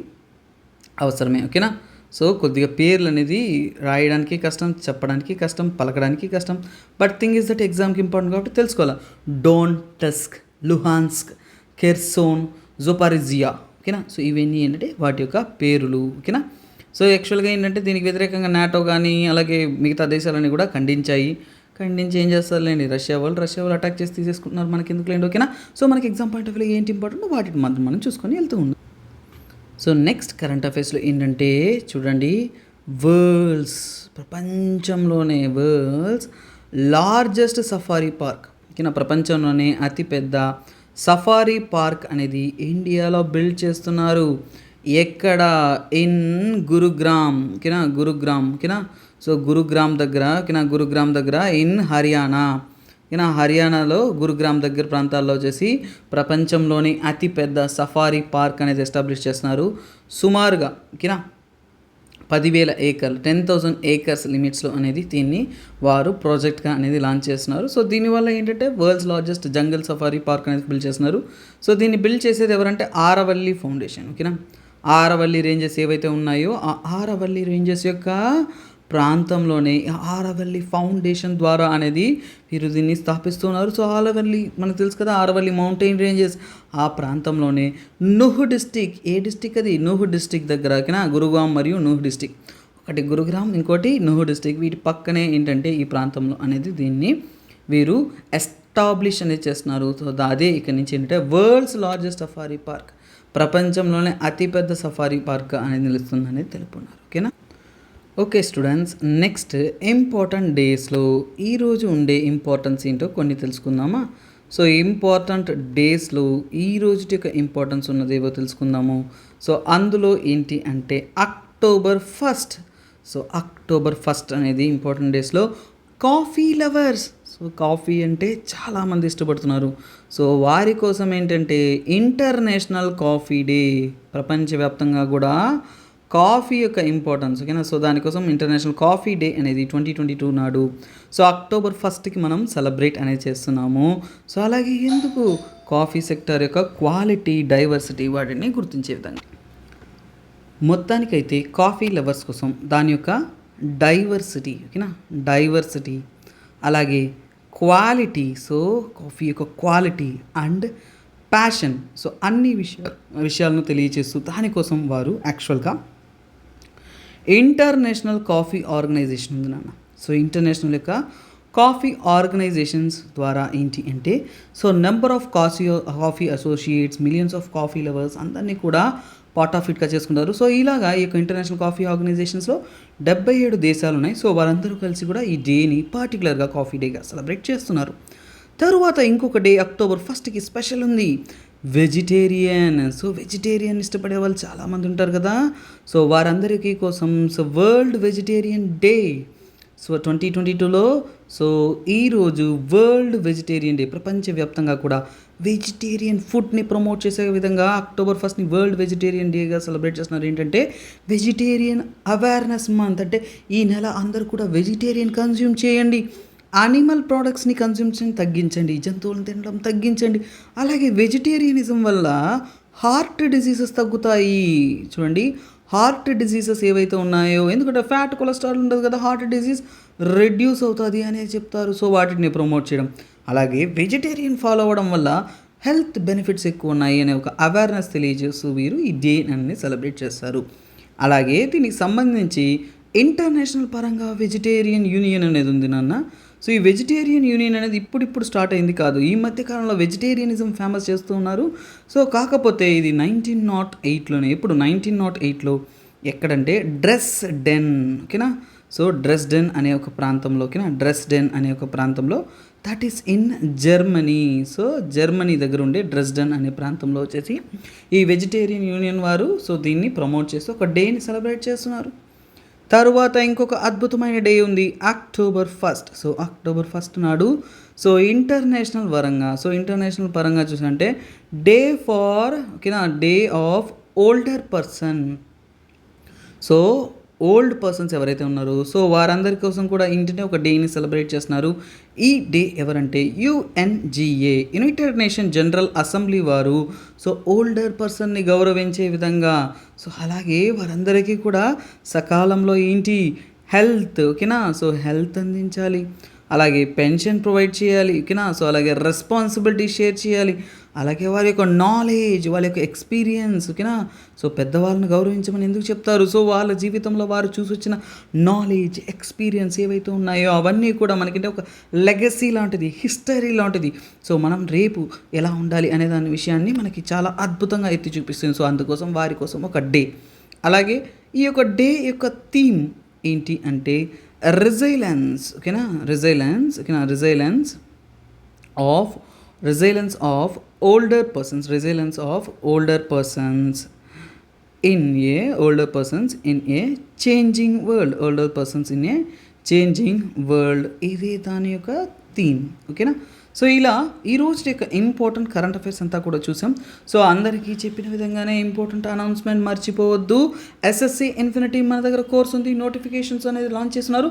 అవసరమే, ఓకేనా. సో కొద్దిగా పేర్లు అనేది రాయడానికి కష్టం, చెప్పడానికి కష్టం, పలకడానికి కష్టం. బట్ థింగ్ ఈజ్ దట్ ఎగ్జామ్కి ఇంపార్టెంట్ కాబట్టి తెలుసుకోవాలి. డోన్టస్క్, లుహాన్స్క్, కెర్సోన్, జోపారిజియా, ఓకేనా. సో ఇవన్నీ ఏంటంటే వాటి యొక్క పేర్లు, ఓకేనా. సో యాక్చువల్గా ఏంటంటే దీనికి వ్యతిరేకంగా నాటో కానీ అలాగే మిగతా దేశాలన్నీ కూడా ఖండించి ఏం చేస్తారులేండి, రష్యా వాళ్ళు అటాక్ చేసి తీసేసుకుంటున్నారు, మనకి ఎందుకు లేండి, ఓకేనా. సో మనకి ఎగ్జామ్ పాయింట్ ఆఫ్ వ్యూ ఏంటి ఇంపార్టెంట్ వాటిని మాత్రం మనం చూసుకొని వెళ్తూ ఉన్నాం. సో నెక్స్ట్ కరెంట్ అఫైర్స్లో ఏంటంటే చూడండి, ప్రపంచంలోనే లార్జెస్ట్ సఫారీ పార్క్, ఓకేనా, ప్రపంచంలోనే అతిపెద్ద సఫారీ పార్క్ అనేది ఇండియాలో బిల్డ్ చేస్తున్నారు. ఎక్కడ, ఇన్ గురుగ్రామ్, ఓకేనా, ఓకేనా. సో గురుగ్రామ్ దగ్గర ఇన్ హర్యానా. ఓకేనా. హర్యానాలో గురుగ్రామ్ దగ్గర ప్రాంతాల్లో వచ్చేసి ప్రపంచంలోని అతిపెద్ద సఫారీ పార్క్ అనేది ఎస్టాబ్లిష్ చేస్తున్నారు. సుమారుగా ఓకేనా 10,000 ఏకర్లు 10,000 ఏకర్స్ లిమిట్స్లో అనేది దీన్ని వారు ప్రాజెక్ట్గా అనేది లాంచ్ చేస్తున్నారు. సో దీనివల్ల ఏంటంటే వరల్డ్స్ లార్జెస్ట్ జంగల్ సఫారీ పార్క్ అనేది బిల్డ్ చేస్తున్నారు. సో దీన్ని బిల్డ్ చేసేది ఎవరంటే ఆరవల్లి ఫౌండేషన్. ఓకేనా. ఆరవల్లి రేంజెస్ ఏవైతే ఉన్నాయో ఆ ఆరవల్లి రేంజెస్ యొక్క ప్రాంతంలోనే ఆరవల్లి ఫౌండేషన్ ద్వారా అనేది వీరు దీన్ని స్థాపిస్తున్నారు. సో ఆరవల్లి మనకు తెలుసు కదా, ఆరవల్లి మౌంటైన్ రేంజెస్ ఆ ప్రాంతంలోనే నుహ్ డిస్టిక్, ఏ డిస్టిక్ అది, నుహ్ డిస్టిక్ దగ్గర ఓకేనా, గురుగ్రామ్ మరియు నుహ్ డిస్టిక్, ఒకటి గురుగ్రామ్ ఇంకోటి నుహ్ డిస్టిక్, వీటి పక్కనే ఏంటంటే ఈ ప్రాంతంలో అనేది దీన్ని వీరు ఎస్టాబ్లిష్ అనేది చేస్తున్నారు. సో అదే ఇక్కడ నుంచి ఏంటంటే వరల్డ్స్ లార్జెస్ట్ సఫారీ పార్క్, ప్రపంచంలోనే అతిపెద్ద సఫారీ పార్క్ అనేది నిలుస్తుంది అనేది తెలుపుతున్నారు. ఓకేనా. ఓకే స్టూడెంట్స్, నెక్స్ట్ ఇంపార్టెంట్ డేస్లో ఈరోజు ఉండే ఇంపార్టెన్స్ ఏంటో కొన్ని తెలుసుకుందామా. సో ఇంపార్టెంట్ డేస్లో ఈ రోజు యొక్క ఇంపార్టెన్స్ ఉన్నది ఏవో తెలుసుకుందాము. సో అందులో ఏంటి అంటే అక్టోబర్ 1. సో అక్టోబర్ 1 అనేది ఇంపార్టెంట్ డేస్లో కాఫీ లవర్స్. సో కాఫీ అంటే చాలామంది ఇష్టపడుతున్నారు. సో వారి కోసం ఏంటంటే ఇంటర్నేషనల్ కాఫీ డే, ప్రపంచవ్యాప్తంగా కూడా కాఫీ యొక్క ఇంపార్టెన్స్ ఓకేనా. సో దానికోసం ఇంటర్నేషనల్ కాఫీ డే అనేది 2022 నాడు సో అక్టోబర్ 1కి మనం సెలబ్రేట్ అనేది చేస్తున్నాము. సో అలాగే ఎందుకు కాఫీ సెక్టర్ యొక్క క్వాలిటీ, డైవర్సిటీ వాటిని గుర్తించే విధంగా మొత్తానికైతే కాఫీ లవర్స్ కోసం దాని యొక్క డైవర్సిటీ ఓకేనా, డైవర్సిటీ అలాగే క్వాలిటీ, సో కాఫీ యొక్క క్వాలిటీ అండ్ ప్యాషన్, సో అన్ని విషయాలను తెలియచేస్తూ దానికోసం వారు యాక్చువల్గా ఇంటర్నేషనల్ కాఫీ ఆర్గనైజేషన్ ఉంది నాన్న. సో ఇంటర్నేషనల్ యొక్క కాఫీ ఆర్గనైజేషన్స్ ద్వారా ఏంటి అంటే so number of coffee associates, millions of coffee lovers అందరినీ కూడా పార్ట్ ఆఫ్ ఇట్గా చేసుకుంటారు. సో ఇలాగా ఈ యొక్క ఇంటర్నేషనల్ కాఫీ ఆర్గనైజేషన్స్లో 77 దేశాలు ఉన్నాయి. సో వారందరూ కలిసి కూడా ఈ డేని పర్టికులర్గా కాఫీ డేగా సెలబ్రేట్ చేస్తున్నారు. తరువాత ఇంకొక డే అక్టోబర్ 1కి స్పెషల్ ఉంది, వెజిటేరియన్. సో వెజిటేరియన్ ఇష్టపడే వాళ్ళు చాలామంది ఉంటారు కదా. సో వారందరికీ కోసం so world vegetarian day so 2022లో సో ఈరోజు వరల్డ్ వెజిటేరియన్ డే, ప్రపంచవ్యాప్తంగా కూడా వెజిటేరియన్ ఫుడ్ని ప్రమోట్ చేసే విధంగా అక్టోబర్ 1ని వరల్డ్ వెజిటేరియన్ డేగా సెలబ్రేట్ చేస్తున్నారు. ఏంటంటే వెజిటేరియన్ అవేర్నెస్ మంత్, అంటే ఈ నెల అందరూ కూడా వెజిటేరియన్ కన్జ్యూమ్ చేయండి, యానిమల్ ప్రోడక్ట్స్ని కన్జ్యూమ్షన్ తగ్గించండి, జంతువులను తినడం తగ్గించండి. అలాగే వెజిటేరియనిజం వల్ల హార్ట్ డిసీజెస్ తగ్గుతాయి. చూడండి, హార్ట్ డిసీజెస్ ఏవైతే ఉన్నాయో, ఎందుకంటే ఫ్యాట్, కొలెస్ట్రాల్ ఉండదు కదా, హార్ట్ డిసీజ్ రెడ్యూస్ అవుతుంది అనేది చెప్తారు. సో వాటిని ప్రమోట్ చేయడం, అలాగే వెజిటేరియన్ ఫాలో అవ్వడం వల్ల హెల్త్ బెనిఫిట్స్ ఎక్కువ ఉన్నాయి అనే ఒక అవేర్నెస్ తెలియజేస్తూ వీరు ఈ డే అని సెలబ్రేట్ చేస్తారు. అలాగే దీనికి సంబంధించి ఇంటర్నేషనల్ పరంగా వెజిటేరియన్ యూనియన్ అనేది ఉంది నాన్న. సో ఈ వెజిటేరియన్ యూనియన్ అనేది ఇప్పుడు స్టార్ట్ అయింది కాదు, ఈ మధ్య కాలంలో వెజిటేరియనిజం ఫేమస్ చేస్తూ ఉన్నారు. సో కాకపోతే ఇది 1908లోనే, ఇప్పుడు 1908లో ఎక్కడంటే డ్రెస్డెన్ ఓకేనా. సో డ్రెస్డెన్ అనే ఒక ప్రాంతంలో ఓకేనా, డ్రెస్డెన్ అనే ఒక ప్రాంతంలో, that is in Germany. So Germany దగ్గర ఉండే డ్రెస్డెన్ అనే ప్రాంతంలో వచ్చేసి ఈ వెజిటేరియన్ యూనియన్ వారు సో దీన్ని ప్రమోట్ చేస్తూ ఒక డేని సెలబ్రేట్ చేస్తున్నారు. తరువాత ఇంకొక అద్భుతమైన డే ఉంది అక్టోబర్ 1. సో అక్టోబర్ 1 నాడు సో ఇంటర్నేషనల్ పరంగా చూసారంటే డే ఫార్ ఓకేనా, day of older person. So old persons ఎవరైతే ఉన్నారో సో వారందరి కోసం కూడా ఇంటినే ఒక డేని సెలబ్రేట్ చేస్తున్నారు. ఈ డే ఎవరంటే UNGA, United nation general assembly వారు సో ఓల్డర్ పర్సన్ని గౌరవించే విధంగా, సో అలాగే వారందరికీ కూడా సకాలంలో ఏంటి హెల్త్ ఓకేనా, సో హెల్త్ అందించాలి, అలాగే పెన్షన్ ప్రొవైడ్ చేయాలి ఓకేనా. సో అలాగే రెస్పాన్సిబిలిటీ షేర్ చేయాలి, అలాగే వారి యొక్క నాలెడ్జ్, వాళ్ళ యొక్క ఎక్స్పీరియన్స్ ఓకేనా. సో పెద్దవాళ్ళని గౌరవించమని ఎందుకు చెప్తారు, సో వాళ్ళ జీవితంలో వారు చూసి వచ్చిన నాలెడ్జ్, ఎక్స్పీరియన్స్ ఏవైతే ఉన్నాయో అవన్నీ కూడా మనకంటే ఒక లెగసీ లాంటిది, హిస్టరీ లాంటిది. సో మనం రేపు ఎలా ఉండాలి అనే దాని విషయాన్ని మనకి చాలా అద్భుతంగా ఎత్తి చూపిస్తుంది. సో అందుకోసం వారి కోసం ఒక డే. అలాగే ఈ యొక్క డే యొక్క థీమ్ ఏంటి అంటే రెసిలెన్స్ ఓకేనా, రెసిలెన్స్ ఓకేనా, resilience of older persons, resilience of older persons in a changing world, older persons in a changing world, ఇది దాని యొక్క థీమ్. ఓకేనా. సో ఇలా ఈ రోజు యొక్క ఇంపార్టెంట్ కరెంట్ అఫైర్స్ అంతా కూడా చూసాం. సో అందరికీ చెప్పిన విధంగానే ఇంపార్టెంట్ అనౌన్స్మెంట్ మర్చిపోవద్దు. ఎస్ఎస్సి ఇన్ఫినిటీ మన దగ్గర కోర్స్ ఉంది, నోటిఫికేషన్స్ అనేది లాంచ్ చేస్తున్నారు.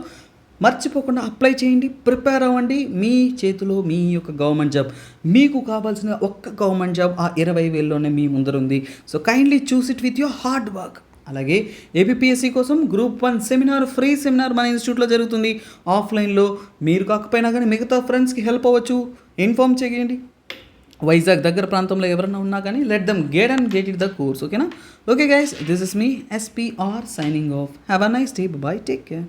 మర్చిపోకుండా అప్లై చేయండి, ప్రిపేర్ అవ్వండి. మీ చేతిలో మీ యొక్క గవర్నమెంట్ జాబ్, మీకు కావాల్సిన ఒక్క గవర్నమెంట్ జాబ్ ఆ 20,000లోనే మీ ముందర ఉంది. So kindly choose it with your hard work. అలాగే ఏపీఎస్సి కోసం గ్రూప్ 1 సెమినార్, ఫ్రీ సెమినార్ మన ఇన్స్టిట్యూట్లో జరుగుతుంది. ఆఫ్లైన్లో మీరు కాకపోయినా కానీ మిగతా ఫ్రెండ్స్కి హెల్ప్ అవ్వచ్చు, ఇన్ఫార్మ్ చేయండి. వైజాగ్ దగ్గర ప్రాంతంలో ఎవరైనా ఉన్నా కానీ let them get it the course. ఓకేనా. Okay guys, this is me SPR signing off. Have a nice day, bye, take care.